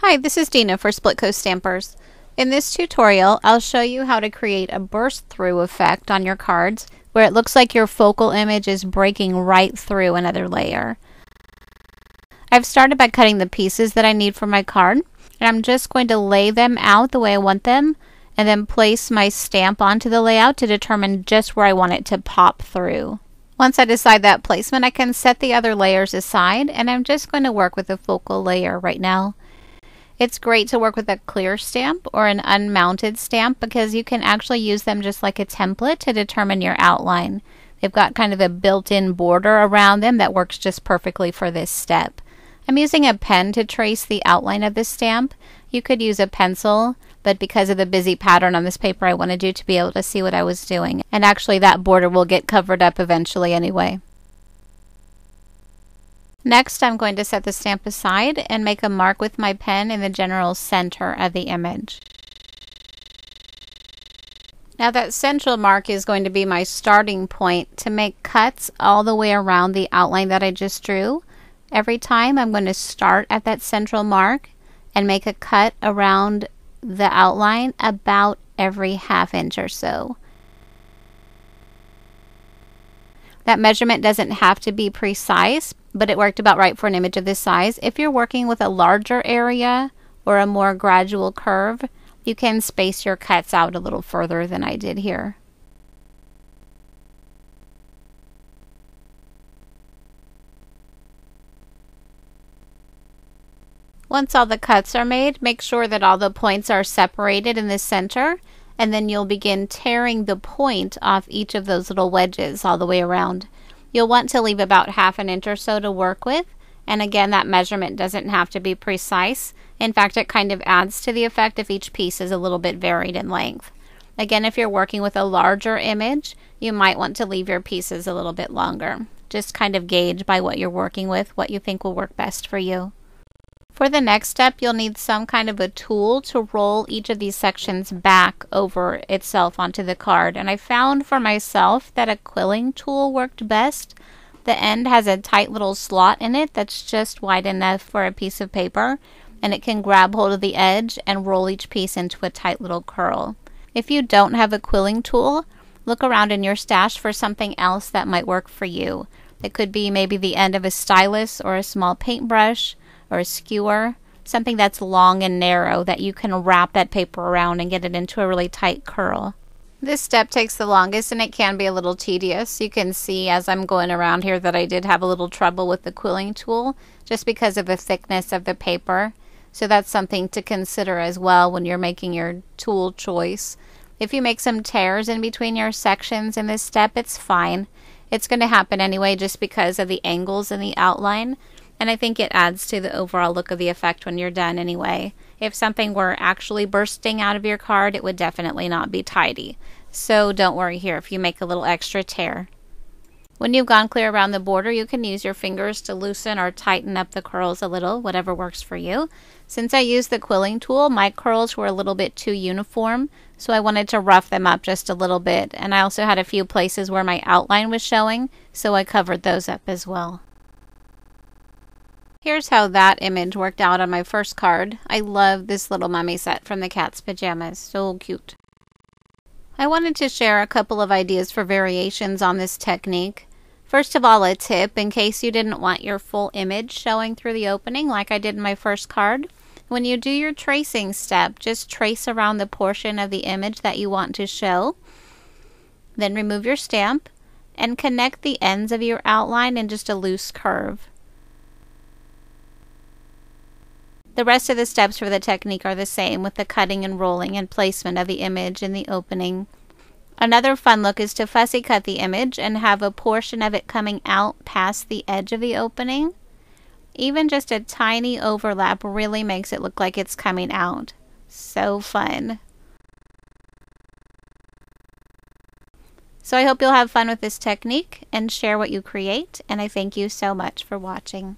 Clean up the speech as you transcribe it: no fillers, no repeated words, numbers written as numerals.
Hi, this is Dina for Splitcoaststampers. In this tutorial, I'll show you how to create a burst-through effect on your cards where it looks like your focal image is breaking right through another layer. I've started by cutting the pieces that I need for my card, and I'm just going to lay them out the way I want them and then place my stamp onto the layout to determine just where I want it to pop through. Once I decide that placement, I can set the other layers aside, and I'm just going to work with the focal layer right now. It's great to work with a clear stamp or an unmounted stamp because you can actually use them just like a template to determine your outline. They've got kind of a built-in border around them that works just perfectly for this step. I'm using a pen to trace the outline of this stamp. You could use a pencil, but because of the busy pattern on this paper, I wanted you to be able to see what I was doing. And actually that border will get covered up eventually anyway. Next, I'm going to set the stamp aside and make a mark with my pen in the general center of the image. Now that central mark is going to be my starting point to make cuts all the way around the outline that I just drew. Every time I'm going to start at that central mark and make a cut around the outline about every ½ inch or so. That measurement doesn't have to be precise, but it worked about right for an image of this size. If you're working with a larger area or a more gradual curve, you can space your cuts out a little further than I did here. Once all the cuts are made, make sure that all the points are separated in the center, and then you'll begin tearing the point off each of those little wedges all the way around. You'll want to leave about ½ inch or so to work with, and again, that measurement doesn't have to be precise. In fact, it kind of adds to the effect if each piece is a little bit varied in length. Again, if you're working with a larger image, you might want to leave your pieces a little bit longer. Just kind of gauge by what you're working with, what you think will work best for you. For the next step, you'll need some kind of a tool to roll each of these sections back over itself onto the card. And I found for myself that a quilling tool worked best. The end has a tight little slot in it that's just wide enough for a piece of paper, and it can grab hold of the edge and roll each piece into a tight little curl. If you don't have a quilling tool, look around in your stash for something else that might work for you. It could be maybe the end of a stylus or a small paintbrush, or a skewer, something that's long and narrow that you can wrap that paper around and get it into a really tight curl. This step takes the longest and it can be a little tedious. You can see as I'm going around here that I did have a little trouble with the quilling tool just because of the thickness of the paper. So that's something to consider as well when you're making your tool choice. If you make some tears in between your sections in this step, it's fine. It's going to happen anyway just because of the angles in the outline. And I think it adds to the overall look of the effect when you're done anyway. If something were actually bursting out of your card, it would definitely not be tidy. So don't worry here if you make a little extra tear. When you've gone clear around the border, you can use your fingers to loosen or tighten up the curls a little, whatever works for you. Since I used the quilling tool, my curls were a little bit too uniform, so I wanted to rough them up just a little bit. And I also had a few places where my outline was showing, so I covered those up as well. Here's how that image worked out on my first card. I love this little mummy set from the cat's pajamas. So cute. I wanted to share a couple of ideas for variations on this technique. First of all, a tip in case you didn't want your full image showing through the opening like I did in my first card. When you do your tracing step, just trace around the portion of the image that you want to show. Then remove your stamp and connect the ends of your outline in just a loose curve. The rest of the steps for the technique are the same with the cutting and rolling and placement of the image in the opening. Another fun look is to fussy cut the image and have a portion of it coming out past the edge of the opening. Even just a tiny overlap really makes it look like it's coming out. So fun. So I hope you'll have fun with this technique and share what you create, and I thank you so much for watching.